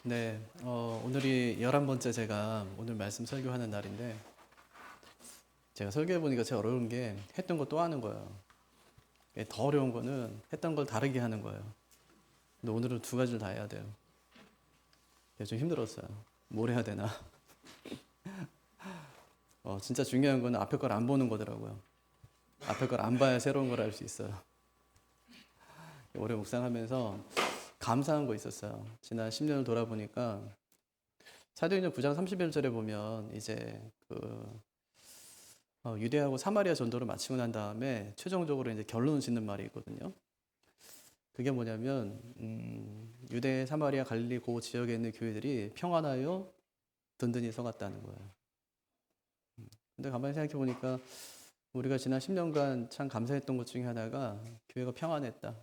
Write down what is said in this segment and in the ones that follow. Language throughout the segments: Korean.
네, 오늘이 11번째 제가 오늘 말씀 설교하는 날인데, 제가 설교해보니까 제일 어려운 게 했던 거 또 하는 거예요. 더 어려운 거는 했던 걸 다르게 하는 거예요. 근데 오늘은 두 가지를 다 해야 돼요. 좀 힘들었어요. 뭘 해야 되나. 진짜 중요한 거는 앞에 걸 안 보는 거더라고요. 앞에 걸 안 봐야 새로운 걸 알 수 있어요. 올해 묵상하면서 감사한 거 있었어요. 지난 10년을 돌아보니까 사도행전 9장 31절에 보면 이제 유대하고 사마리아 전도를 마치고 난 다음에 최종적으로 이제 결론을 짓는 말이 있거든요. 그게 뭐냐면 유대, 사마리아, 갈릴리 그 지역에 있는 교회들이 평안하여 든든히 서갔다는 거예요. 근데 가만히 생각해 보니까 우리가 지난 10년간 참 감사했던 것 중에 하나가 교회가 평안했다,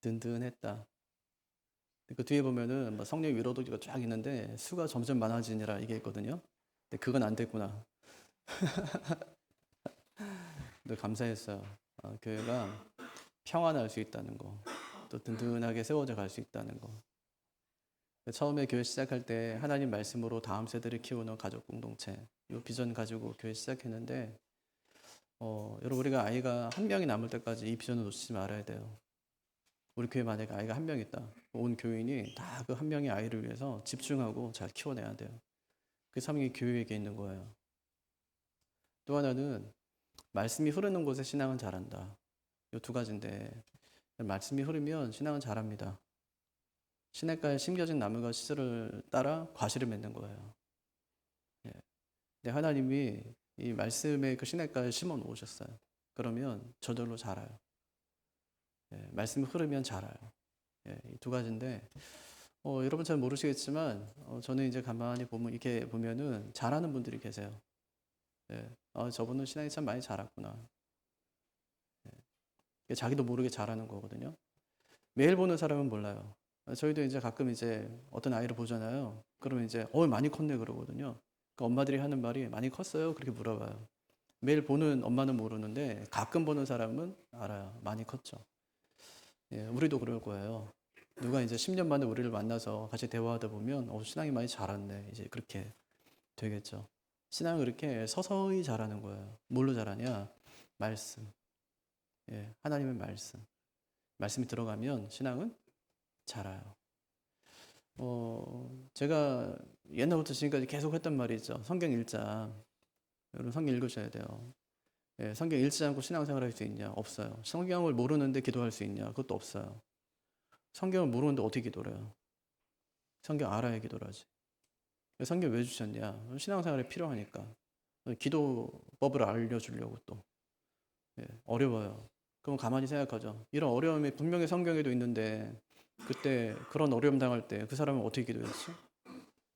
든든했다. 그 뒤에 보면은 뭐 성령 위로도가 쫙 있는데 수가 점점 많아지니라 이게 있거든요. 근데 그건 안 됐구나. 근데 감사했어요. 교회가 평안할 수 있다는 거, 또 든든하게 세워져 갈 수 있다는 거. 처음에 교회 시작할 때 하나님 말씀으로 다음 세대를 키우는 가족 공동체, 이 비전 가지고 교회 시작했는데, 여러분 우리가 아이가 한 명이 남을 때까지 이 비전을 놓치지 말아야 돼요. 우리 교회 만약에 아이가 한 명 있다, 온 교인이 다 그 한 명의 아이를 위해서 집중하고 잘 키워내야 돼요. 그 삶이 교회에게 있는 거예요. 또 하나는 말씀이 흐르는 곳에 신앙은 자란다. 이 두 가지인데 말씀이 흐르면 신앙은 자랍니다. 시냇가에 심겨진 나무가 시절을 따라 과실을 맺는 거예요. 예. 근데 하나님이 이 말씀의 그 시냇가에 심어 놓으셨어요. 그러면 저절로 자라요. 예. 말씀이 흐르면 자라요. 예. 이 두 가지인데 여러분 잘 모르시겠지만 저는 이제 가만히 보면 이렇게 보면은 잘하는 분들이 계세요. 예. 저분은 신앙이 참 많이 자랐구나. 예. 자기도 모르게 잘하는 거거든요. 매일 보는 사람은 몰라요. 저희도 이제 가끔 이제 어떤 아이를 보잖아요. 그러면 이제 많이 컸네 그러거든요. 그러니까 엄마들이 하는 말이 많이 컸어요? 그렇게 물어봐요. 매일 보는 엄마는 모르는데 가끔 보는 사람은 알아요. 많이 컸죠. 예, 우리도 그럴 거예요. 누가 이제 10년 만에 우리를 만나서 같이 대화하다 보면 신앙이 많이 자랐네. 이제 그렇게 되겠죠. 신앙은 그렇게 서서히 자라는 거예요. 뭘로 자라냐? 말씀. 예, 하나님의 말씀. 말씀이 들어가면 신앙은 자라요. 제가 옛날부터 지금까지 계속 했던 말이 있죠. 성경 읽자. 여러분 성경 읽으셔야 돼요. 예, 성경 읽지 않고 신앙생활 할 수 있냐? 없어요. 성경을 모르는데 기도할 수 있냐? 그것도 없어요. 성경을 모르는데 어떻게 기도를 해요? 성경 알아야 기도를 하지. 성경 왜 주셨냐? 신앙생활에 필요하니까. 기도법을 알려주려고 또. 예, 어려워요. 그럼 가만히 생각하죠. 이런 어려움이 분명히 성경에도 있는데 그때 그런 어려움 당할 때 그 사람은 어떻게 기도했지?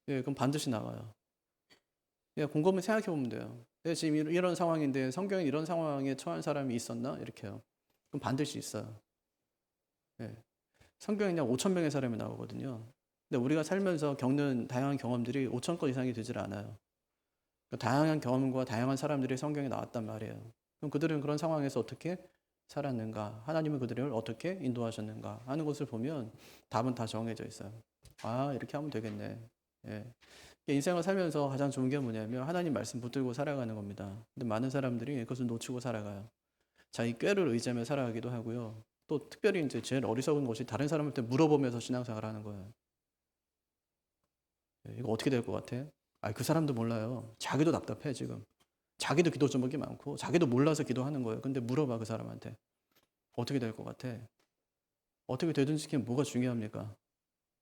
예, 그럼 반드시 나와요. 예, 곰곰이 생각해 보면 돼요. 지금 이런 상황인데 성경에 이런 상황에 처한 사람이 있었나? 이렇게요. 그럼 반드시 있어요. 예. 성경에 그냥 5천 명의 사람이 나오거든요. 근데 우리가 살면서 겪는 다양한 경험들이 5천 건 이상이 되질 않아요. 그러니까 다양한 경험과 다양한 사람들이 성경에 나왔단 말이에요. 그럼 그들은 그런 상황에서 어떻게 살았는가? 하나님은 그들을 어떻게 인도하셨는가? 하는 것을 보면 답은 다 정해져 있어요. 아, 이렇게 하면 되겠네. 예. 인생을 살면서 가장 좋은 게 뭐냐면 하나님 말씀 붙들고 살아가는 겁니다. 근데 많은 사람들이 그것을 놓치고 살아가요. 자기 꾀를 의지하며 살아가기도 하고요. 또 특별히 이제 제일 어리석은 것이 다른 사람한테 물어보면서 신앙생활을 하는 거예요. 이거 어떻게 될 것 같아? 그 사람도 몰라요. 자기도 답답해 지금. 자기도 기도 제목이 많고 자기도 몰라서 기도하는 거예요. 근데 물어봐 그 사람한테. 어떻게 될 것 같아? 어떻게 되든지 그게 뭐가 중요합니까?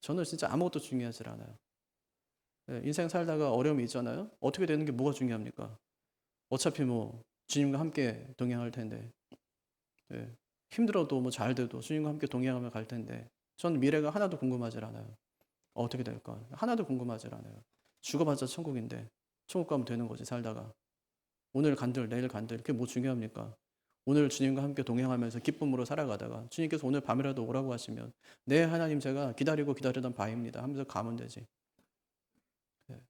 저는 진짜 아무것도 중요하지 않아요. 인생 살다가 어려움이 있잖아요. 어떻게 되는 게 뭐가 중요합니까? 어차피 뭐 주님과 함께 동행할 텐데 예. 힘들어도 뭐 잘 돼도 주님과 함께 동행하며 갈 텐데 전 미래가 하나도 궁금하지 않아요. 어떻게 될까? 하나도 궁금하지 않아요. 죽어봤자 천국인데 천국 가면 되는 거지 살다가 오늘 간들 내일 간들 그게 뭐 중요합니까? 오늘 주님과 함께 동행하면서 기쁨으로 살아가다가 주님께서 오늘 밤이라도 오라고 하시면 네 하나님 제가 기다리고 기다리던 바입니다 하면서 가면 되지. 예.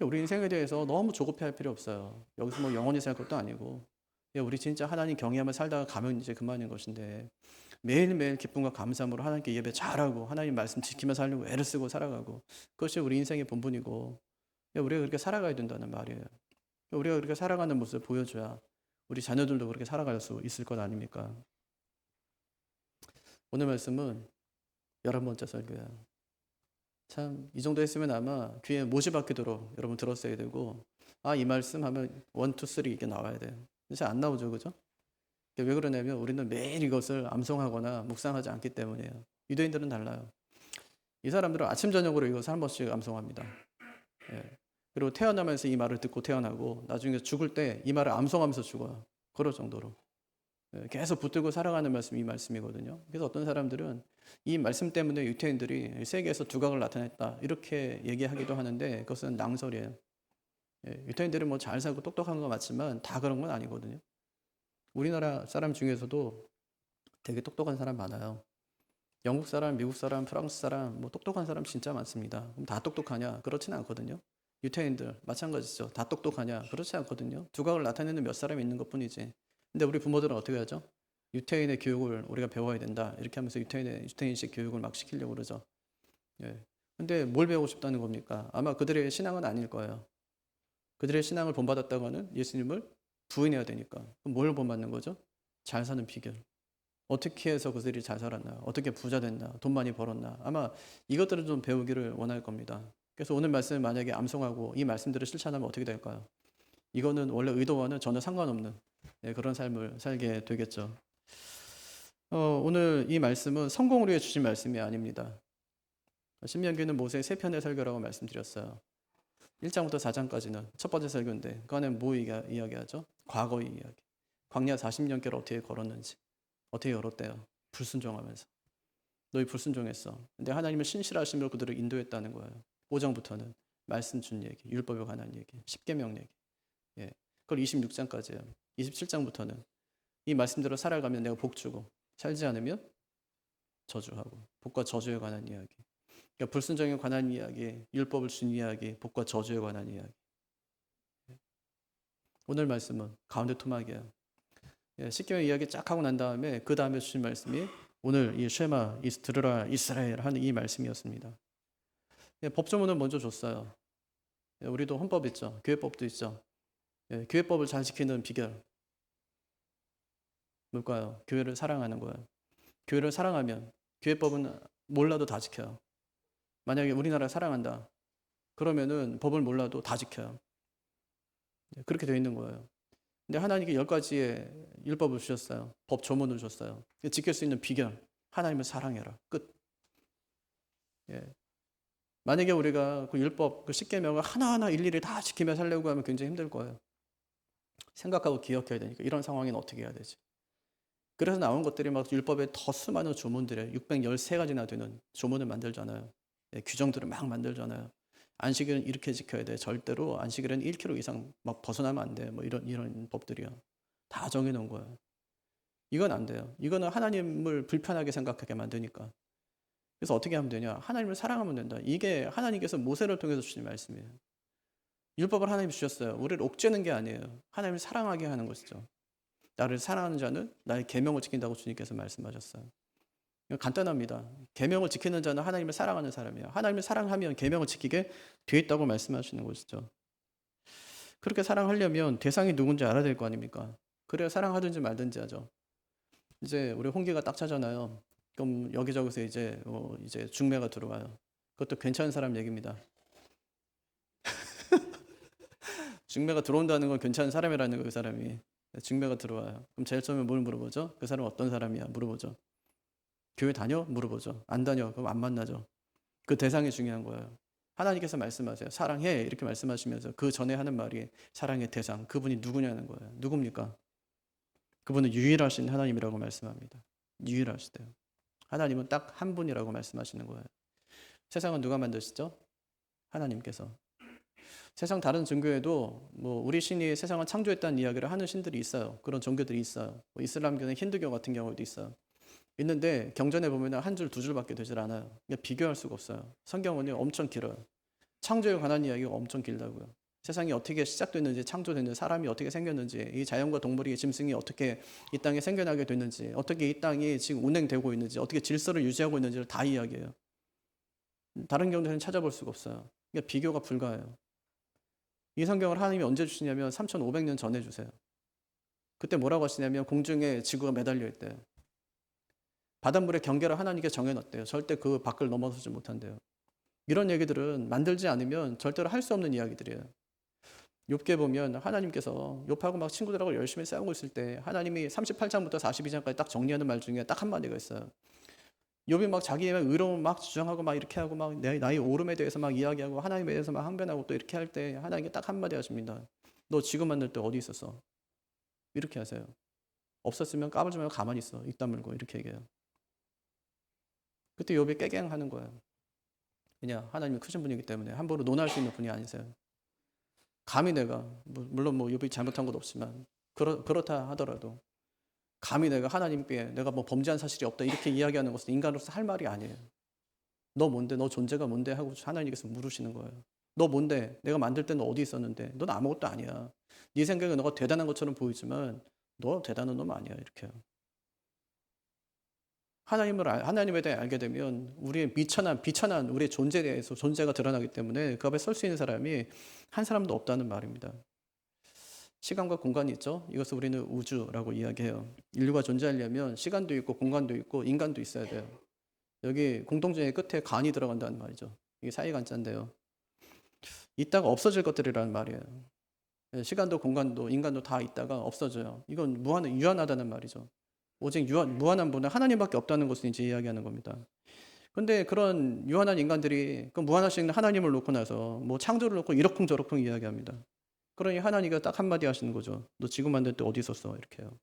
우리 인생에 대해서 너무 조급해할 필요 없어요. 여기서 뭐 영원히 살 것도 아니고 우리 진짜 하나님 경외하며 살다가 가면 이제 그만인 것인데 매일매일 기쁨과 감사함으로 하나님께 예배 잘하고 하나님 말씀 지키며 살려고 애를 쓰고 살아가고 그것이 우리 인생의 본분이고 우리가 그렇게 살아가야 된다는 말이에요. 우리가 그렇게 살아가는 모습을 보여줘야 우리 자녀들도 그렇게 살아갈 수 있을 것 아닙니까? 오늘 말씀은 11번째 설교예요. 참 이 정도 했으면 아마 귀에 못이 박히도록 여러분 들었어야 되고 이 말씀 하면 1, 2, 3 이게 나와야 돼요. 잘 안 나오죠, 그죠? 왜 그러냐면 우리는 매일 이것을 암송하거나 묵상하지 않기 때문이에요. 유대인들은 달라요. 이 사람들은 아침 저녁으로 이것을 한 번씩 암송합니다. 예. 그리고 태어나면서 이 말을 듣고 태어나고 나중에 죽을 때 이 말을 암송하면서 죽어요. 그럴 정도로 계속 붙들고 살아가는 말씀이 이 말씀이거든요. 그래서 어떤 사람들은 이 말씀 때문에 유태인들이 세계에서 두각을 나타냈다 이렇게 얘기하기도 하는데 그것은 낭설이에요. 유태인들은 뭐 잘 살고 똑똑한 거 맞지만 다 그런 건 아니거든요. 우리나라 사람 중에서도 되게 똑똑한 사람 많아요. 영국 사람, 미국 사람, 프랑스 사람, 뭐 똑똑한 사람 진짜 많습니다. 그럼 다 똑똑하냐? 그렇지는 않거든요. 유태인들 마찬가지죠. 다 똑똑하냐? 그렇지 않거든요. 두각을 나타내는 몇 사람이 있는 것뿐이지. 근데 우리 부모들은 어떻게 하죠? 유태인의 교육을 우리가 배워야 된다. 이렇게 하면서 유태인식 교육을 막 시키려고 그러죠. 예. 근데 뭘 배우고 싶다는 겁니까? 아마 그들의 신앙은 아닐 거예요. 그들의 신앙을 본받았다가는 예수님을 부인해야 되니까. 그럼 뭘 본받는 거죠? 잘 사는 비결. 어떻게 해서 그들이 잘 살았나? 어떻게 부자 됐나? 돈 많이 벌었나? 아마 이것들을 좀 배우기를 원할 겁니다. 그래서 오늘 말씀을 만약에 암송하고 이 말씀들을 실천하면 어떻게 될까요? 이거는 원래 의도와는 전혀 상관없는 그런 삶을 살게 되겠죠. 오늘 이 말씀은 성공을 위해 주신 말씀이 아닙니다. 신명기는 모세의 3편의 설교라고 말씀드렸어요. 1장부터 4장까지는 첫 번째 설교인데 그 안에 뭐 이야기하죠? 과거의 이야기. 광야 40년길을 어떻게 걸었는지 어떻게 걸었대요? 불순종하면서. 너희 불순종했어. 근데 하나님은 신실하심으로 그들을 인도했다는 거예요. 5장부터는 말씀 준 얘기, 율법에 관한 얘기, 십계명 얘기. 그걸 26장까지예요. 27장부터는 이 말씀대로 살아가면 내가 복 주고 살지 않으면 저주하고 복과 저주에 관한 이야기. 그러니까 불순종에 관한 이야기, 율법을 준 이야기, 복과 저주에 관한 이야기. 오늘 말씀은 가운데 토막이에요. 십계명 이야기 쫙 하고 난 다음에 그 다음에 주신 말씀이 오늘 이 쉐마 들으라 이스라엘 하는 이 말씀이었습니다. 법조문을 먼저 줬어요. 우리도 헌법 있죠. 교회법도 있죠. 교회법을 잘 지키는 비결 뭘까요? 교회를 사랑하는 거예요. 교회를 사랑하면 교회법은 몰라도 다 지켜요. 만약에 우리나라 사랑한다 그러면은 법을 몰라도 다 지켜요. 그렇게 되어 있는 거예요. 근데 하나님께 10가지의 율법을 주셨어요. 법 조문을 줬어요. 지킬 수 있는 비결 하나님을 사랑해라. 끝. 만약에 우리가 그 율법, 그 십계명을 하나하나 일일이 다 지키며 살려고 하면 굉장히 힘들 거예요. 생각하고 기억해야 되니까 이런 상황에는 어떻게 해야 되지? 그래서 나온 것들이 막 율법에 더 수많은 조문들에 613가지나 되는 조문을 만들잖아요. 규정들을 막 만들잖아요. 안식일은 이렇게 지켜야 돼. 절대로 안식일은 1km 이상 막 벗어나면 안 돼. 뭐 이런 법들이요. 다 정해놓은 거예요. 이건 안 돼요. 이거는 하나님을 불편하게 생각하게 만드니까. 그래서 어떻게 하면 되냐? 하나님을 사랑하면 된다. 이게 하나님께서 모세를 통해서 주신 말씀이에요. 율법을 하나님이 주셨어요. 우리를 옥죄는 게 아니에요. 하나님을 사랑하게 하는 것이죠. 나를 사랑하는 자는 나의 계명을 지킨다고 주님께서 말씀하셨어요. 간단합니다. 계명을 지키는 자는 하나님을 사랑하는 사람이에요. 하나님을 사랑하면 계명을 지키게 돼 있다고 말씀하시는 것이죠. 그렇게 사랑하려면 대상이 누군지 알아야 될 거 아닙니까? 그래야 사랑하든지 말든지 하죠. 이제 우리 홍기가 딱 차잖아요. 그럼 여기저기서 이제 중매가 들어와요. 그것도 괜찮은 사람 얘기입니다. 중매가 들어온다는 건 괜찮은 사람이라는 거예요. 그 사람이. 중매가 들어와요. 그럼 제일 처음에 뭘 물어보죠? 그 사람은 어떤 사람이야? 물어보죠. 교회 다녀? 물어보죠. 안 다녀? 그럼 안 만나죠. 그 대상이 중요한 거예요. 하나님께서 말씀하세요. 사랑해 이렇게 말씀하시면서 그 전에 하는 말이 사랑의 대상, 그분이 누구냐는 거예요. 누굽니까? 그분은 유일하신 하나님이라고 말씀합니다. 유일하시대요. 하나님은 딱 한 분이라고 말씀하시는 거예요. 세상은 누가 만드시죠? 하나님께서. 세상 다른 종교에도 뭐 우리 신이 세상을 창조했다는 이야기를 하는 신들이 있어요. 그런 종교들이 있어요. 뭐 이슬람교나 힌두교 같은 경우도 있어요. 있는데 경전에 보면 한 줄, 두 줄밖에 되질 않아요. 비교할 수가 없어요. 성경은 엄청 길어요. 창조에 관한 이야기가 엄청 길다고요. 세상이 어떻게 시작됐는지, 창조됐는지, 사람이 어떻게 생겼는지, 이 자연과 동물이, 짐승이 어떻게 이 땅에 생겨나게 됐는지, 어떻게 이 땅이 지금 운행되고 있는지, 어떻게 질서를 유지하고 있는지를 다 이야기해요. 다른 경우에는 찾아볼 수가 없어요. 그러니까 비교가 불가해요. 이 성경을 하나님이 언제 주시냐면 3,500년 전에 주세요. 그때 뭐라고 하시냐면 공중에 지구가 매달려 있대요. 바닷물의 경계를 하나님께 정해놨대요. 절대 그 밖을 넘어서지 못한대요. 이런 얘기들은 만들지 않으면 절대로 할 수 없는 이야기들이에요. 욥기에 보면 하나님께서 욥하고 막 친구들하고 열심히 싸우고 있을 때 하나님이 38장부터 42장까지 딱 정리하는 말 중에 딱 한마디가 있어요. 욥이 막 자기의 의로움 막 주장하고 막 이렇게 하고 막 나의 오름에 대해서 막 이야기하고 하나님에 대해서 막 항변하고 또 이렇게 할 때 하나님께 딱 한마디 하십니다. 너 지금 만들 때 어디 있었어? 이렇게 하세요. 없었으면 까불지 말고 가만히 있어. 입 다물고 이렇게 얘기해요. 그때 욥이 깨갱하는 거예요. 그냥 하나님이 크신 분이기 때문에 함부로 논할 수 있는 분이 아니세요. 감히 내가 물론 뭐 욥이 잘못한 것도 없지만 그렇다 하더라도 감히 내가 하나님께 내가 뭐 범죄한 사실이 없다 이렇게 이야기하는 것은 인간으로서 할 말이 아니에요. 너 뭔데? 너 존재가 뭔데? 하고 하나님께서 물으시는 거예요. 너 뭔데? 내가 만들 때는 어디 있었는데? 넌 아무것도 아니야. 네 생각에 너가 대단한 것처럼 보이지만 너 대단한 놈 아니야. 이렇게요. 하나님에 대해 알게 되면 우리의 비천한 우리의 존재에 대해서 존재가 드러나기 때문에 그 앞에 설 수 있는 사람이 한 사람도 없다는 말입니다. 시간과 공간이 있죠. 이것을 우리는 우주라고 이야기해요. 인류가 존재하려면 시간도 있고 공간도 있고 인간도 있어야 돼요. 여기 공동체의 끝에 간이 들어간다는 말이죠. 이게 사이간자인데요. 있다가 없어질 것들이라는 말이에요. 시간도 공간도 인간도 다 있다가 없어져요. 이건 유한하다는 말이죠. 오직 무한한 분은 하나님밖에 없다는 것을 이제 이야기하는 겁니다. 근데 그런 유한한 인간들이 그 무한하신 하나님을 놓고 나서 뭐 창조를 놓고 이러쿵저러쿵 이야기합니다. 그러니 하나님이 딱 한마디 하시는 거죠. 너 지구 만들 때 어디 있었어? 이렇게요.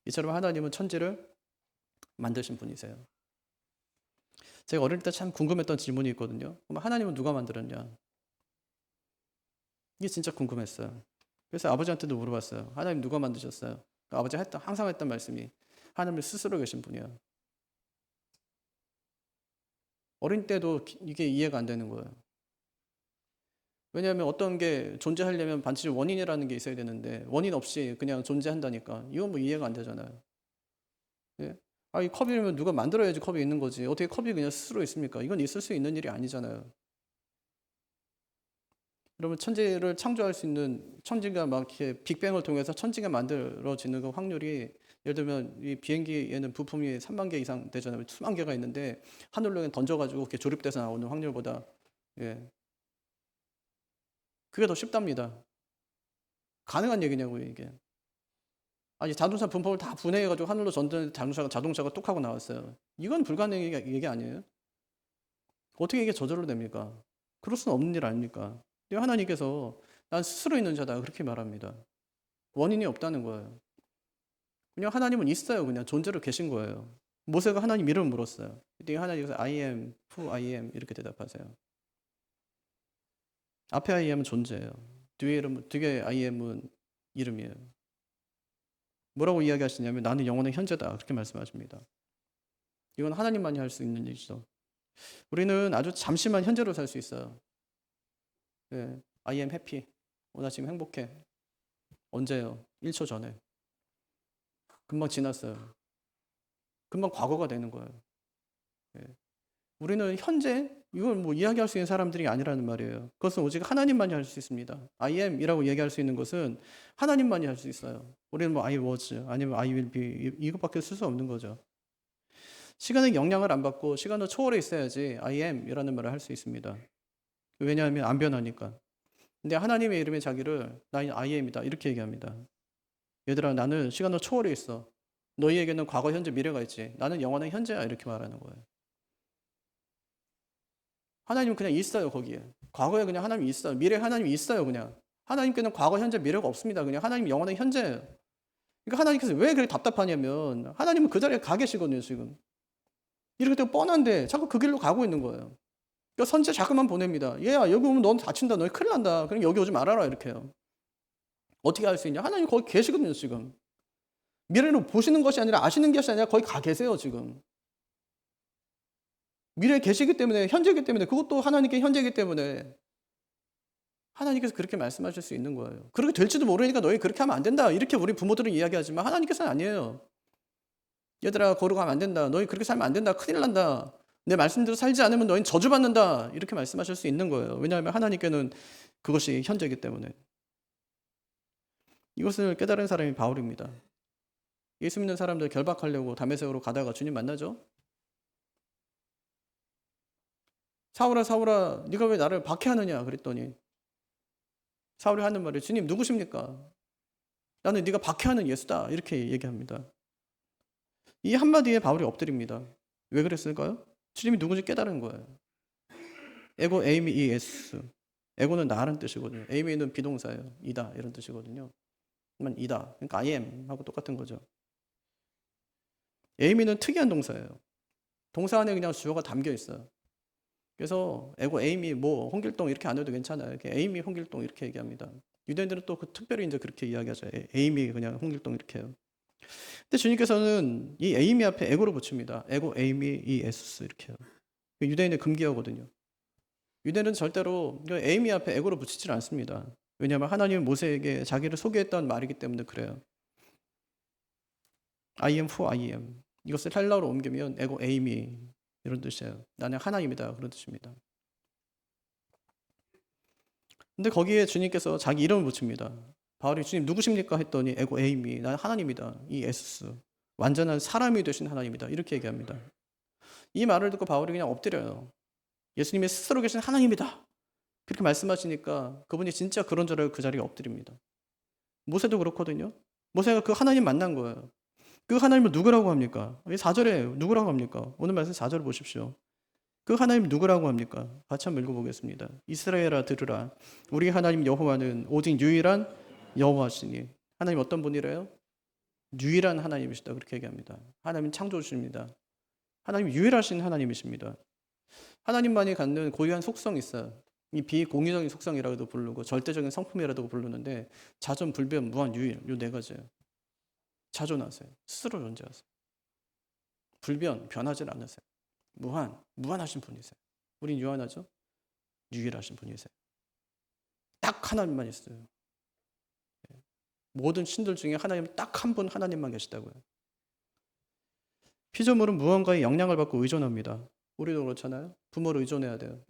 이처럼 하나님은 천지를 만드신 분이세요. 제가 어릴 때 참 궁금했던 질문이 있거든요. 그럼 하나님은 누가 만들었냐? 이게 진짜 궁금했어요. 그래서 아버지한테도 물어봤어요. 하나님 누가 만드셨어요? 아버지가 항상 했던 말씀이 하나님 스스로 계신 분이야. 어린 때도 이게 이해가 안 되는 거예요. 왜냐하면 어떤 게 존재하려면 반드시 원인이라는 게 있어야 되는데 원인 없이 그냥 존재한다니까 이건 뭐 이해가 안 되잖아요. 예? 이 컵이면 누가 만들어야지 컵이 있는 거지. 어떻게 컵이 그냥 스스로 있습니까? 이건 있을 수 있는 일이 아니잖아요. 여러분 천지를 창조할 수 있는 천지가 막 이렇게 빅뱅을 통해서 천지가 만들어지는 그 확률이 예를 들면 이 비행기에는 부품이 3만 개 이상 되잖아요. 수만 개가 있는데 하늘로 던져가지고 이렇게 조립돼서 나오는 확률보다 그게 더 쉽답니다. 가능한 얘기냐고요 이게. 아니 자동차 분포를 다 분해해가지고 하늘로 던졌는데 자동차가 뚝 하고 나왔어요. 이건 불가능한 얘기 아니에요? 어떻게 이게 저절로 됩니까? 그럴 수는 없는 일 아닙니까? 하나님께서 난 스스로 있는 자다 그렇게 말합니다. 원인이 없다는 거예요. 그냥 하나님은 있어요. 그냥 존재로 계신 거예요. 모세가 하나님 이름을 물었어요. 그때 하나님께서 I am who I am 이렇게 대답하세요. 앞에 I am은 존재예요. 뒤에 I am은 이름이에요. 뭐라고 이야기하시냐면 나는 영원한 현재다 그렇게 말씀하십니다. 이건 하나님만이 할 수 있는 일이죠. 우리는 아주 잠시만 현재로 살 수 있어요. I am happy. 나 지금 행복해. 언제요? 1초 전에. 금방 지났어요. 금방 과거가 되는 거예요. 우리는 현재 이걸 뭐 이야기할 수 있는 사람들이 아니라는 말이에요. 그것은 오직 하나님만이 할 수 있습니다. I am이라고 얘기할 수 있는 것은 하나님만이 할 수 있어요. 우리는 뭐 I was 아니면 I will be 이것밖에 쓸 수 없는 거죠. 시간의 영향을 안 받고 시간을 초월해 있어야지 I am이라는 말을 할 수 있습니다. 왜냐하면 안 변하니까. 근데 하나님의 이름의 자기를 나는 I am이다 이렇게 얘기합니다. 얘들아 나는 시간을 초월해 있어. 너희에게는 과거, 현재, 미래가 있지. 나는 영원한 현재야 이렇게 말하는 거예요. 하나님은 그냥 있어요 거기에. 과거에 그냥 하나님이 있어요. 미래에 하나님이 있어요 그냥. 하나님께는 과거, 현재, 미래가 없습니다. 그냥 하나님이 영원한 현재예요. 그러니까 하나님께서 왜 그렇게 답답하냐면 하나님은 그 자리에 가 계시거든요 지금. 이렇게 되고 뻔한데 자꾸 그 길로 가고 있는 거예요. 그러니까 선지자 자꾸만 보냅니다. 얘야 여기 오면 넌 다친다. 너희 큰일 난다. 그럼 여기 오지 말아라 이렇게요. 어떻게 할 수 있냐? 하나님 거기 계시거든요 지금. 미래를 보시는 것이 아니라 아시는 것이 아니라 거기 가 계세요 지금. 미래에 계시기 때문에 현재이기 때문에 그것도 하나님께 현재이기 때문에 하나님께서 그렇게 말씀하실 수 있는 거예요. 그렇게 될지도 모르니까 너희 그렇게 하면 안 된다. 이렇게 우리 부모들은 이야기하지만 하나님께서는 아니에요. 얘들아 거룩하면 안 된다. 너희 그렇게 살면 안 된다. 큰일 난다. 내 말씀대로 살지 않으면 너희는 저주받는다. 이렇게 말씀하실 수 있는 거예요. 왜냐하면 하나님께는 그것이 현재이기 때문에. 이것을 깨달은 사람이 바울입니다. 예수 믿는 사람들 결박하려고 다메섹으로 가다가 주님 만나죠. 사울아 사울아 네가 왜 나를 박해하느냐 그랬더니 사울이 하는 말이 주님 누구십니까? 나는 네가 박해하는 예수다 이렇게 얘기합니다. 이 한마디에 바울이 엎드립니다. 왜 그랬을까요? 주님이 누군지 깨달은 거예요. 에고 에이미 이에스. 에고는 나라는 뜻이거든요. 에이미는 비동사예요. 이다 이런 뜻이거든요. 그러면 이다. 그러니까 I am 하고 똑같은 거죠. 에이미는 특이한 동사예요. 동사 안에 그냥 주어가 담겨 있어요. 그래서 에고 에이미 뭐 홍길동 이렇게 안 해도 괜찮아요. 이렇게 에이미 홍길동 이렇게 얘기합니다. 유대인들은 또 그 특별히 이제 그렇게 이야기하죠. 에이미 그냥 홍길동 이렇게 해요. 근데 주님께서는 이 에이미 앞에 에고를 붙입니다. 에고 에이미 이 에수스 이렇게 해요. 유대인의 금기어거든요. 유대인은 절대로 에이미 앞에 에고를 붙이질 않습니다. 왜냐하면 하나님은 모세에게 자기를 소개했던 말이기 때문에 그래요. I am who I am. 이것을 헬라어로 옮기면 에고 에이미 이런 뜻이에요. 나는 하나님이다 그런 뜻입니다. 근데 거기에 주님께서 자기 이름을 붙입니다. 바울이 주님 누구십니까 했더니 에고 에이미 나는 하나님이다. 이 에수스 완전한 사람이 되신 하나님이다 이렇게 얘기합니다. 이 말을 듣고 바울이 그냥 엎드려요. 예수님이 스스로 계신 하나님이다 그렇게 말씀하시니까 그분이 진짜 그런 줄 알고 그 자리에 엎드립니다. 모세도 그렇거든요. 모세가 그 하나님 만난 거예요. 그 하나님을 누구라고 합니까? 4절에 누구라고 합니까? 오늘 말씀 4절 보십시오. 그 하나님 누구라고 합니까? 같이 한번 읽어보겠습니다. 이스라엘아 들으라. 우리 하나님 여호와는 오직 유일한 여호와시니. 하나님 어떤 분이래요? 유일한 하나님이시다 그렇게 얘기합니다. 하나님은 창조주십니다. 하나님 유일하신 하나님이십니다. 하나님만이 갖는 고유한 속성이 있어요. 이 비공유적인 속성이라고도 부르고 절대적인 성품이라고 부르는데 자존, 불변, 무한, 유일 이 네 가지예요. 자존하세요. 스스로 존재하세요. 불변, 변하지 않으세요. 무한하신 분이세요. 우린 유한하죠? 유일하신 분이세요. 딱 하나님만 있어요. 모든 신들 중에 하나님 딱 한 분 하나님만 계시다고요. 피조물은 무언가의 영향을 받고 의존합니다. 우리도 그렇잖아요. 부모를 의존해야 돼요.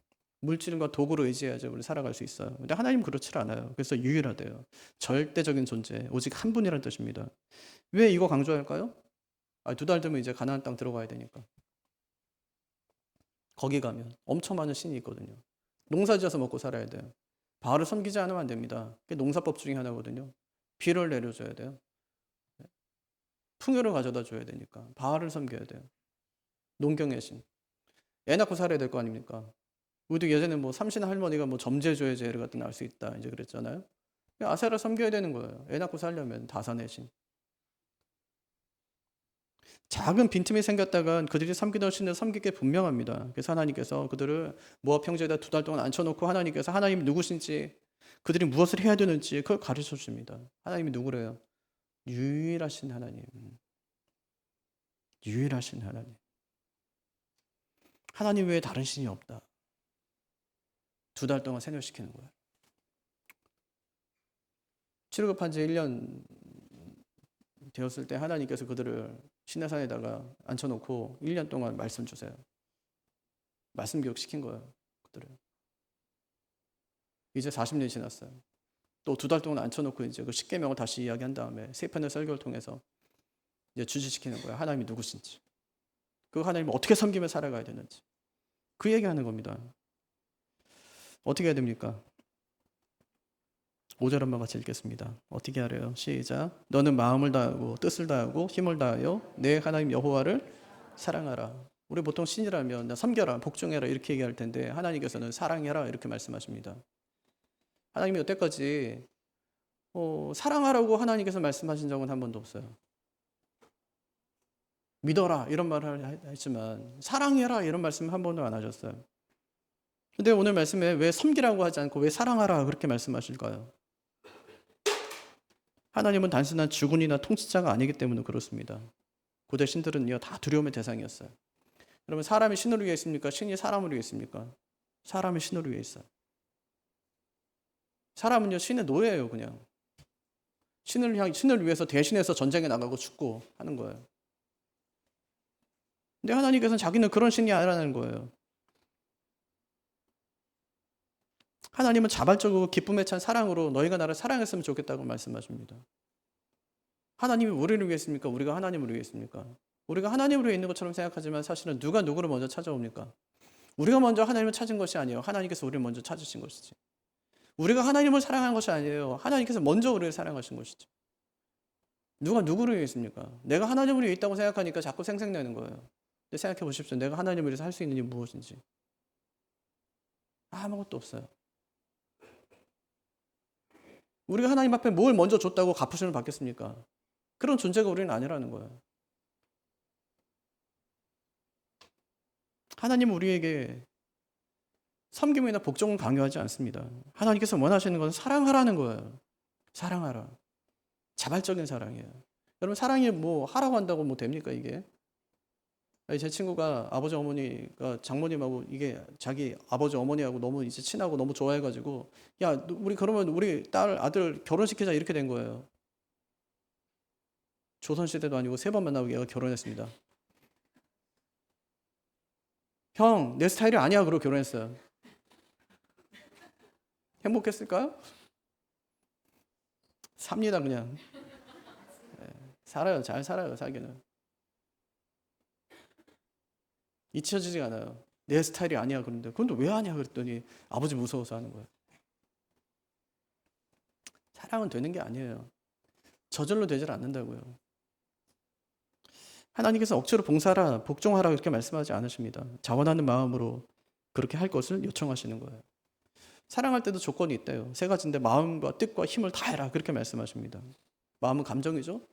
물질과 도구를 의지해야지 우리 살아갈 수 있어요. 근데 하나님은 그렇지 않아요. 그래서 유일하대요. 절대적인 존재, 오직 한 분이라는 뜻입니다. 왜 이거 강조할까요? 2달 되면 이제 가나안 땅 들어가야 되니까. 거기 가면 엄청 많은 신이 있거든요. 농사지어서 먹고 살아야 돼요. 바알을 섬기지 않으면 안 됩니다. 그게 농사법 중에 하나거든요. 비를 내려줘야 돼요. 풍요를 가져다 줘야 되니까 바알을 섬겨야 돼요. 농경의 신. 애 낳고 살아야 될 거 아닙니까? 우리도 예전에 뭐 삼신 할머니가 뭐 점제조의 죄를 갖다 낳을 수 있다 이제 그랬잖아요. 아세라 섬겨야 되는 거예요. 애 낳고 살려면 다산의 신. 작은 빈틈이 생겼다간 그들이 섬기던 신을 섬길 게 분명합니다. 그래서 하나님께서 그들을 모압 평지에다 2달 동안 앉혀놓고 하나님께서 하나님이 누구신지 그들이 무엇을 해야 되는지 그걸 가르쳐 줍니다. 하나님이 누구래요? 유일하신 하나님. 유일하신 하나님. 하나님 외에 다른 신이 없다. 2달 동안 세뇌시키는 거예요. 출애굽한 지 1년 되었을 때 하나님께서 그들을 시내산에다가 앉혀놓고 1년 동안 말씀 주세요. 말씀 교육시킨 거예요. 그들을. 이제 40년이 지났어요. 또 2달 동안 앉혀놓고 이제 그 십계명을 다시 이야기한 다음에 세 편의 설교를 통해서 이제 주지시키는 거예요. 하나님이 누구신지. 그 하나님을 어떻게 섬기며 살아가야 되는지. 그 얘기하는 겁니다. 어떻게 해야 됩니까? 5절 한번 같이 읽겠습니다. 어떻게 하래요? 시작. 너는 마음을 다하고 뜻을 다하고 힘을 다하여 내 하나님 여호와를 사랑하라. 우리 보통 신이라면 섬겨라, 복종해라 이렇게 얘기할 텐데 하나님께서는 사랑해라 이렇게 말씀하십니다. 하나님이 여태까지 사랑하라고 하나님께서 말씀하신 적은 한 번도 없어요. 믿어라 이런 말을 했지만 사랑해라 이런 말씀 한 번도 안 하셨어요. 근데 오늘 말씀에 왜 섬기라고 하지 않고 왜 사랑하라 그렇게 말씀하실까요? 하나님은 단순한 주군이나 통치자가 아니기 때문에 그렇습니다. 고대 신들은요 다 두려움의 대상이었어요. 그러면 사람이 신을 위해 있습니까? 신이 사람을 위해 있습니까? 사람이 신을 위해 있어요. 사람은요, 신의 노예예요, 그냥. 신을 위해서 대신해서 전쟁에 나가고 죽고 하는 거예요. 근데 하나님께서는 자기는 그런 신이 아니라는 거예요. 하나님은 자발적으로 기쁨에 찬 사랑으로 너희가 나를 사랑했으면 좋겠다고 말씀하십니다. 하나님이 우리를 위했습니까? 우리가 하나님을 위했습니까? 우리가 하나님을 위해 있는 것처럼 생각하지만 사실은 누가 누구를 먼저 찾아옵니까? 우리가 먼저 하나님을 찾은 것이 아니에요. 하나님께서 우리를 먼저 찾으신 것이지. 우리가 하나님을 사랑한 것이 아니에요. 하나님께서 먼저 우리를 사랑하신 것이죠. 누가 누구를 위해 있습니까? 내가 하나님을 위해 있다고 생각하니까 자꾸 생색내는 거예요. 근데 생각해 보십시오. 내가 하나님을 위해서 할 수 있는 일이 무엇인지. 아무것도 없어요. 우리가 하나님 앞에 뭘 먼저 줬다고 갚으심을 받겠습니까? 그런 존재가 우리는 아니라는 거예요. 하나님은 우리에게 섬김이나 복종을 강요하지 않습니다. 하나님께서 원하시는 것은 사랑하라는 거예요. 사랑하라. 자발적인 사랑이에요. 여러분, 사랑이 뭐 하라고 한다고 뭐 됩니까, 이게? 아니, 제 친구가 아버지 어머니가 장모님하고 이게 자기 아버지 어머니하고 너무 이제 친하고 너무 좋아해가지고, 야, 우리 그러면 우리 딸 아들 결혼시키자, 이렇게 된 거예요. 조선시대도 아니고 3번 만나고 얘가 결혼했습니다. 형, 내 스타일이 아니야. 그러고 결혼했어요. 행복했을까요? 삽니다, 그냥. 살아요. 잘 살아요, 자기는. 잊혀지지가 않아요. 내 스타일이 아니야. 그런데, 그런데 왜 아니야? 그랬더니 아버지 무서워서 하는 거예요. 사랑은 되는 게 아니에요. 저절로 되질 않는다고요. 하나님께서 억지로 봉사하라, 복종하라 그렇게 말씀하지 않으십니다. 자원하는 마음으로 그렇게 할 것을 요청하시는 거예요. 사랑할 때도 조건이 있대요. 3가지인데 마음과 뜻과 힘을 다해라 그렇게 말씀하십니다. 마음은 감정이죠.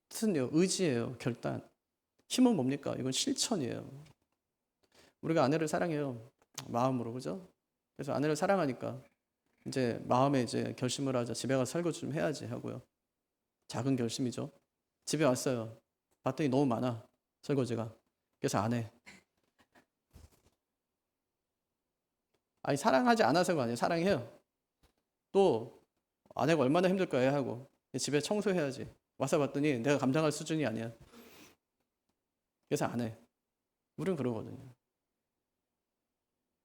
뜻은요, 의지예요, 결단. 힘은 뭡니까? 이건 실천이에요. 우리가 아내를 사랑해요, 마음으로, 그죠? 그래서 아내를 사랑하니까 이제 마음에 이제 결심을 하자. 집에 가서 설거지 좀 해야지 하고요. 작은 결심이죠. 집에 왔어요. 봤더니 너무 많아, 설거지가. 그래서 안 해. 아니, 사랑하지 않아서가 아니에요. 사랑해요. 또 아내가 얼마나 힘들까 해 하고 집에 청소해야지. 와서 봤더니 내가 감당할 수준이 아니야. 그래서 안 해. 우리는 그러거든요.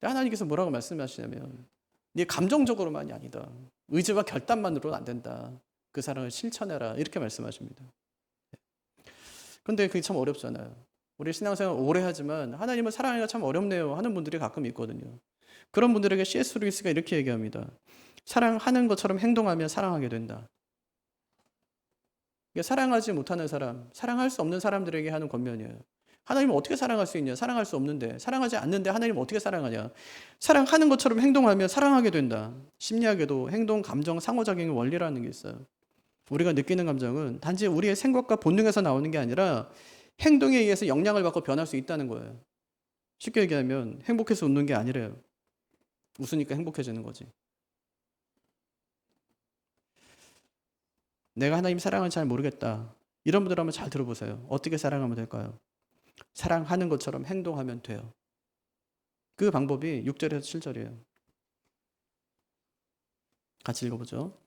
하나님께서 뭐라고 말씀하시냐면, 네 감정적으로만이 아니다. 의지와 결단만으로는 안 된다. 그 사랑을 실천해라. 이렇게 말씀하십니다. 그런데 그게 참 어렵잖아요. 우리 신앙생활 오래 하지만 하나님을 사랑하기가 참 어렵네요 하는 분들이 가끔 있거든요. 그런 분들에게 C.S. 루이스가 이렇게 얘기합니다. 사랑하는 것처럼 행동하면 사랑하게 된다. 사랑하지 못하는 사람, 사랑할 수 없는 사람들에게 하는 권면이에요. 하나님을 어떻게 사랑할 수 있냐? 사랑할 수 없는데, 사랑하지 않는데 하나님을 어떻게 사랑하냐? 사랑하는 것처럼 행동하면 사랑하게 된다. 심리학에도 행동, 감정, 상호작용의 원리라는 게 있어요. 우리가 느끼는 감정은 단지 우리의 생각과 본능에서 나오는 게 아니라 행동에 의해서 영향을 받고 변할 수 있다는 거예요. 쉽게 얘기하면 행복해서 웃는 게 아니래요. 웃으니까 행복해지는 거지. 내가 하나님 사랑을 잘 모르겠다. 이런 분들 한번 잘 들어보세요. 어떻게 사랑하면 될까요? 사랑하는 것처럼 행동하면 돼요. 그 방법이 6절에서 7절이에요. 같이 읽어보죠.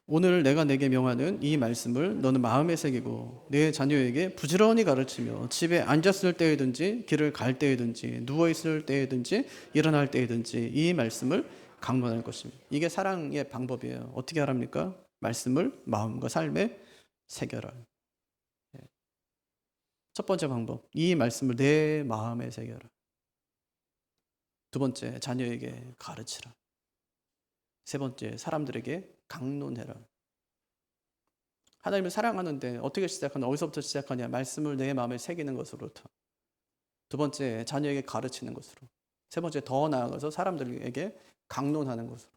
오늘 내가 내게 명하는 이 말씀을 너는 마음에 새기고 내 자녀에게 부지런히 가르치며 집에 앉았을 때이든지 길을 갈 때이든지 누워있을 때이든지 일어날 때이든지 이 말씀을 강론할 것입니다. 이게 사랑의 방법이에요. 어떻게 하랍니까? 말씀을 마음과 삶에 새겨라. 첫 번째 방법, 이 말씀을 내 마음에 새겨라. 두 번째, 자녀에게 가르치라. 세 번째, 사람들에게 강론해라. 하나님을 사랑하는데 어떻게 시작하냐? 어디서부터 시작하냐? 말씀을 내 마음에 새기는 것으로부터. 두 번째, 자녀에게 가르치는 것으로. 세 번째, 더 나아가서 사람들에게 강론하는 것으로.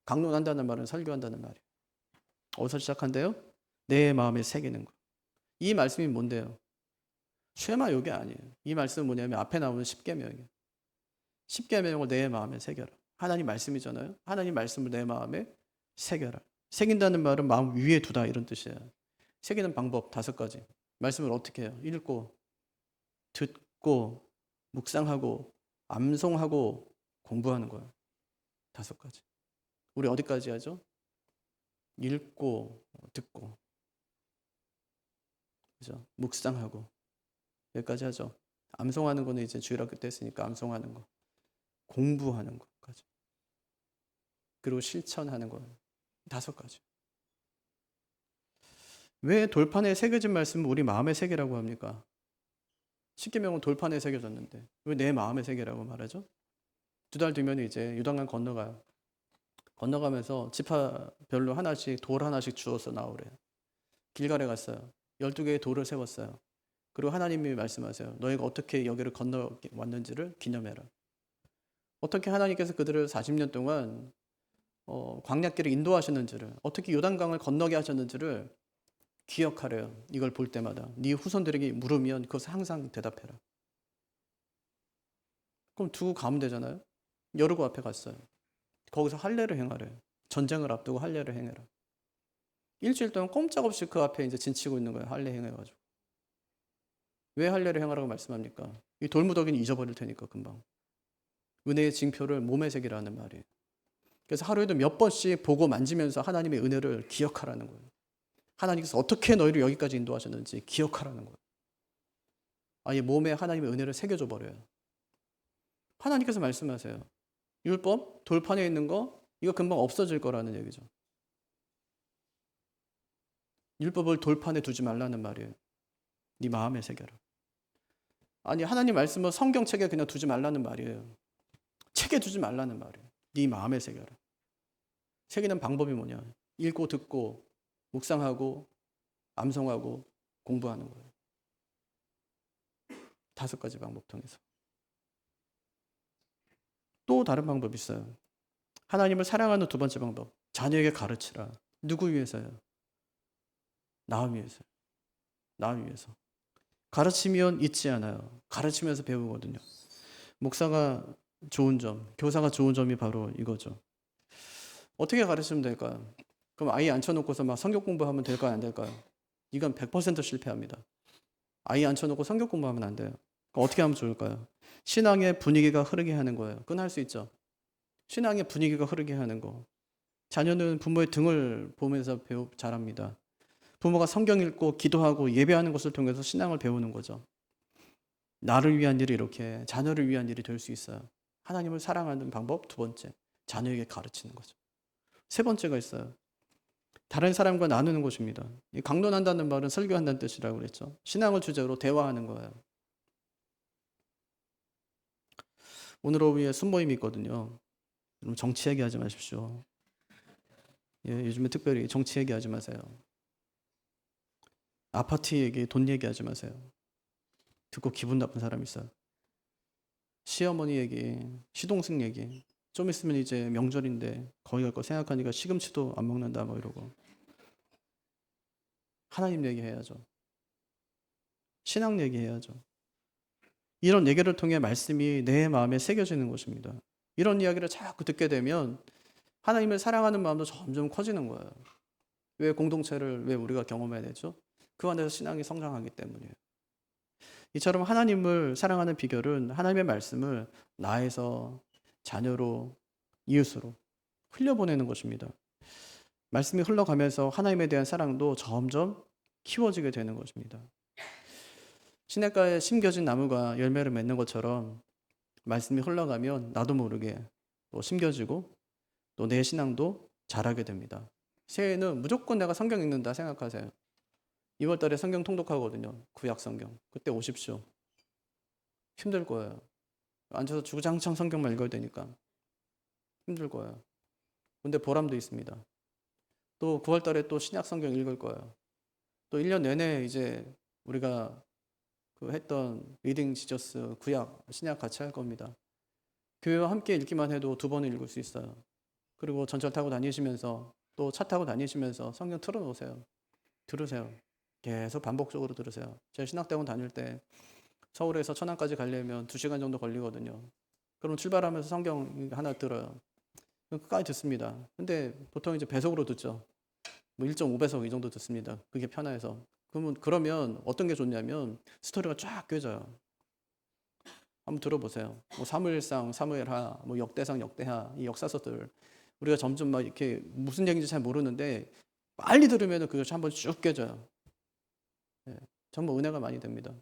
강론한다는 말은 설교한다는 말이에요. 어디서 시작한대요? 내 마음에 새기는 것. 이 말씀이 뭔데요? 쉐마 요게 아니에요. 이 말씀은 뭐냐면 앞에 나오는 십계명이에요. 십계명을 내 마음에 새겨라. 하나님 말씀이잖아요. 하나님 말씀을 내 마음에 새겨라. 새긴다는 말은 마음 위에 두다 이런 뜻이에요. 새기는 방법 5가지. 말씀을 어떻게 해요? 읽고, 듣고, 묵상하고, 암송하고, 공부하는 거예요. 5가지. 우리 어디까지 하죠? 읽고 듣고, 그죠? 묵상하고 여기까지 하죠. 암송하는 거는 이제 주일학교 때 했으니까 암송하는 거, 공부하는 거까지, 그리고 실천하는 거 5가지. 왜 돌판에 새겨진 말씀을 우리 마음에 새기라고 합니까? 십계명은 돌판에 새겨졌는데 왜 내 마음에 새기라고 말하죠? 2달 뒤면 이제 요단강 건너가요. 건너가면서 지파별로 하나씩 돌 하나씩 주워서 나오래요. 길갈에 갔어요. 12개의 돌을 세웠어요. 그리고 하나님이 말씀하세요. 너희가 어떻게 여기를 건너왔는지를 기념해라. 어떻게 하나님께서 그들을 40년 동안 광야길을 인도하셨는지를, 어떻게 요단강을 건너게 하셨는지를 기억하래요. 이걸 볼 때마다 네 후손들에게 물으면 그것을 항상 대답해라. 그럼 두고 가면 되잖아요. 여리고 앞에 갔어요. 거기서 할례를 행하래요. 전쟁을 앞두고 할례를 행해라. 일주일 동안 꼼짝없이 그 앞에 이제 진치고 있는 거예요. 할례 행해가지고. 왜 할례를 행하라고 말씀합니까? 이 돌무더기는 잊어버릴 테니까 금방. 은혜의 징표를 몸에 새기라는 말이에요. 그래서 하루에도 몇 번씩 보고 만지면서 하나님의 은혜를 기억하라는 거예요. 하나님께서 어떻게 너희를 여기까지 인도하셨는지 기억하라는 거예요. 아예 몸에 하나님의 은혜를 새겨줘 버려요. 하나님께서 말씀하세요. 율법, 돌판에 있는 거 이거 금방 없어질 거라는 얘기죠. 율법을 돌판에 두지 말라는 말이에요. 네 마음에 새겨라. 아니 하나님 말씀은 성경책에 그냥 두지 말라는 말이에요. 책에 두지 말라는 말이에요. 네 마음에 새겨라. 새기는 방법이 뭐냐? 읽고 듣고 묵상하고 암송하고 공부하는 거예요. 5가지 방법 통해서. 또 다른 방법이 있어요. 하나님을 사랑하는 2번째 방법. 자녀에게 가르치라. 누구 위해서요? 나 위해서요. 나 위해서. 가르치면 잊지 않아요. 가르치면서 배우거든요. 목사가 좋은 점, 교사가 좋은 점이 바로 이거죠. 어떻게 가르치면 될까요? 그럼 아이 앉혀놓고서 막 성경 공부하면 될까요? 안 될까요? 이건 100% 실패합니다. 아이 앉혀놓고 성경 공부하면 안 돼요. 그럼 어떻게 하면 좋을까요? 신앙의 분위기가 흐르게 하는 거예요. 그건 할 수 있죠. 신앙의 분위기가 흐르게 하는 거. 자녀는 부모의 등을 보면서 자랍니다. 부모가 성경 읽고 기도하고 예배하는 것을 통해서 신앙을 배우는 거죠. 나를 위한 일이 이렇게 자녀를 위한 일이 될 수 있어요. 하나님을 사랑하는 방법 2번째. 자녀에게 가르치는 거죠. 3번째가 있어요. 다른 사람과 나누는 것입니다. 강론한다는 말은 설교한다는 뜻이라고 그랬죠. 신앙을 주제로 대화하는 거예요. 오늘 오후에 순모임이 있거든요. 여러분 정치 얘기하지 마십시오. 예, 요즘에 특별히 정치 얘기하지 마세요. 아파트 얘기, 돈 얘기하지 마세요. 듣고 기분 나쁜 사람 있어요. 시어머니 얘기, 시동생 얘기. 좀 있으면 이제 명절인데 거기 갈 거 생각하니까 시금치도 안 먹는다 뭐 이러고. 하나님 얘기해야죠. 신앙 얘기해야죠. 이런 얘기를 통해 말씀이 내 마음에 새겨지는 것입니다. 이런 이야기를 자꾸 듣게 되면 하나님을 사랑하는 마음도 점점 커지는 거예요. 왜 공동체를 왜 우리가 경험해야 되죠? 그 안에서 신앙이 성장하기 때문이에요. 이처럼 하나님을 사랑하는 비결은 하나님의 말씀을 나에서 자녀로 이웃으로 흘려보내는 것입니다. 말씀이 흘러가면서 하나님에 대한 사랑도 점점 키워지게 되는 것입니다. 시냇가에 심겨진 나무가 열매를 맺는 것처럼 말씀이 흘러가면 나도 모르게 또 심겨지고 또 내 신앙도 자라게 됩니다. 새해에는 무조건 내가 성경 읽는다 생각하세요. 2월 달에 성경 통독하거든요. 구약 성경. 그때 오십시오. 힘들 거예요. 앉아서 주구장창 성경만 읽어야 되니까 힘들 거예요. 근데 보람도 있습니다. 또 9월 달에 또 신약 성경 읽을 거예요. 또 1년 내내 이제 우리가 그 했던 리딩 지저스 구약 신약 같이 할 겁니다. 교회와 함께 읽기만 해도 2번을 읽을 수 있어요. 그리고 전철 타고 다니시면서 또 차 타고 다니시면서 성경 틀어놓으세요. 들으세요. 계속 반복적으로 들으세요. 제가 신학대학원 다닐 때 서울에서 천안까지 가려면 2시간 정도 걸리거든요. 그럼 출발하면서 성경 하나 들어요. 끝까지 듣습니다. 근데 보통 이제 배속으로 듣죠. 뭐 1.5배속 이 정도 듣습니다. 그게 편해서. 그러면 어떤 게 좋냐면 스토리가 쫙 꿰져요. 한번 들어보세요. 뭐 사무엘상, 사무엘하, 뭐 역대상, 역대하 이 역사서들 우리가 점점 막 이렇게 무슨 얘기인지 잘 모르는데 빨리 들으면 그것이 한번 쭉 깨져요. 예, 정말 은혜가 많이 됩니다.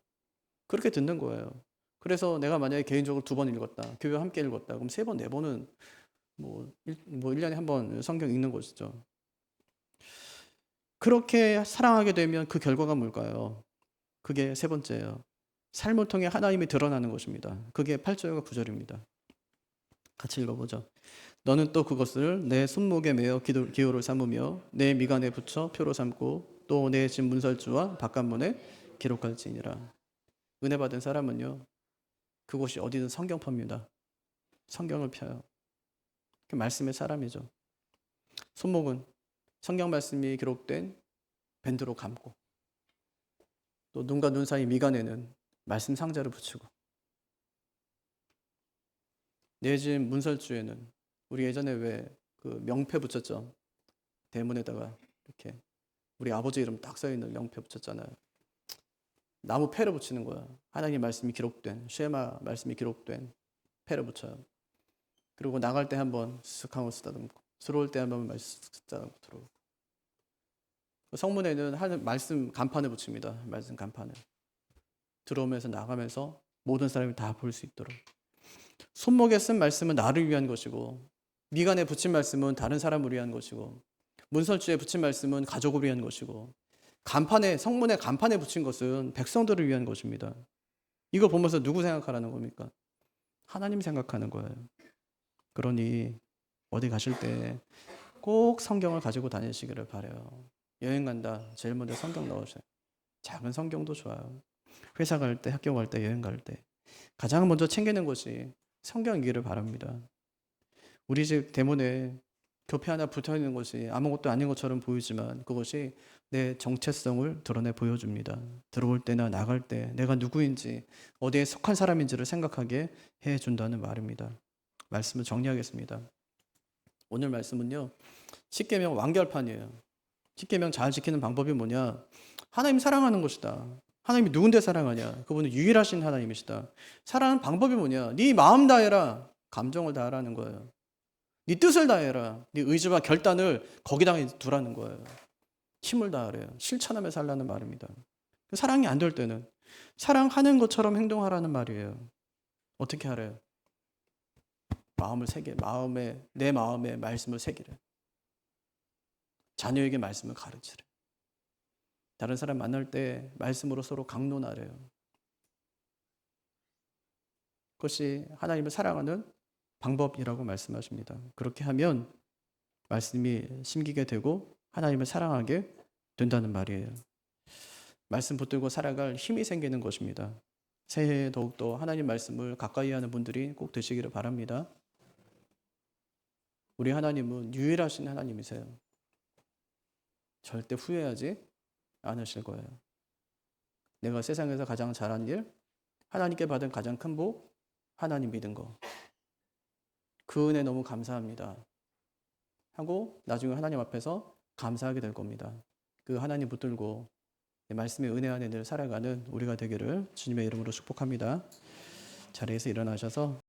그렇게 듣는 거예요. 그래서 내가 만약에 개인적으로 2번 읽었다. 교회 함께 읽었다. 그럼 3번, 4번은 뭐 1년에 한 번 성경 읽는 것이죠. 그렇게 사랑하게 되면 그 결과가 뭘까요? 그게 3번째예요. 삶을 통해 하나님이 드러나는 것입니다. 그게 8절과 9절입니다. 같이 읽어보죠. 너는 또 그것을 내 손목에 매어 기호를 삼으며 내 미간에 붙여 표로 삼고 또 내 집 문설주와 바깥문에 기록할지니라. 은혜 받은 사람은요, 그곳이 어디든 성경팝니다. 성경을 펴요. 그 말씀의 사람이죠. 손목은 성경 말씀이 기록된 밴드로 감고, 또 눈과 눈 사이 미간에는 말씀 상자를 붙이고, 내 집 문설주에는 우리 예전에 왜 그 명패 붙였죠. 대문에다가 이렇게 우리 아버지 이름 딱 써있는 명패 붙였잖아요. 나무 패를 붙이는 거야. 하나님 말씀이 기록된, 쉐마 말씀이 기록된 패를 붙여요. 그리고 나갈 때 한번 쓱 하고 쓰다듬고, 들어올 때 한번 말씀 쓰다듬고 들어오고. 성문에는 하는 말씀 간판을 붙입니다. 말씀 간판을. 들어오면서 나가면서 모든 사람이 다 볼 수 있도록. 손목에 쓴 말씀은 나를 위한 것이고, 미간에 붙인 말씀은 다른 사람을 위한 것이고, 문설주에 붙인 말씀은 가족을 위한 것이고, 간판에, 성문에 간판에 붙인 것은 백성들을 위한 것입니다. 이거 보면서 누구 생각하라는 겁니까? 하나님 생각하는 거예요. 그러니 어디 가실 때 꼭 성경을 가지고 다니시기를 바라요. 여행 간다, 제일 먼저 성경 넣으세요. 작은 성경도 좋아요. 회사 갈 때, 학교 갈 때, 여행 갈 때 가장 먼저 챙기는 것이 성경이기를 바랍니다. 우리 집 대문에 교패 하나 붙어 있는 것이 아무것도 아닌 것처럼 보이지만 그것이 내 정체성을 드러내 보여줍니다. 들어올 때나 나갈 때 내가 누구인지, 어디에 속한 사람인지를 생각하게 해준다는 말입니다. 말씀을 정리하겠습니다. 오늘 말씀은요, 십계명 완결판이에요. 십계명 잘 지키는 방법이 뭐냐? 하나님 사랑하는 것이다. 하나님이 누군데 사랑하냐? 그분은 유일하신 하나님이시다. 사랑하는 방법이 뭐냐? 네 마음 다해라. 감정을 다하라는 거예요. 네 뜻을 다해라. 네 의지와 결단을 거기다가 두라는 거예요. 힘을 다하래요. 실천하며 살라는 말입니다. 사랑이 안 될 때는 사랑하는 것처럼 행동하라는 말이에요. 어떻게 하래요? 마음을 새겨, 내 마음에 말씀을 새기래. 자녀에게 말씀을 가르치래. 다른 사람 만날 때 말씀으로 서로 강론하래요. 그것이 하나님을 사랑하는 방법이라고 말씀하십니다. 그렇게 하면 말씀이 심기게 되고 하나님을 사랑하게 된다는 말이에요. 말씀 붙들고 살아갈 힘이 생기는 것입니다. 새해에 더욱더 하나님 말씀을 가까이 하는 분들이 꼭 되시기를 바랍니다. 우리 하나님은 유일하신 하나님이세요. 절대 후회하지 않으실 거예요. 내가 세상에서 가장 잘한 일, 하나님께 받은 가장 큰 복, 하나님 믿은 거. 그 은혜 너무 감사합니다 하고 나중에 하나님 앞에서 감사하게 될 겁니다. 그 하나님 붙들고 말씀의 은혜 안에 늘 살아가는 우리가 되기를 주님의 이름으로 축복합니다. 자리에서 일어나셔서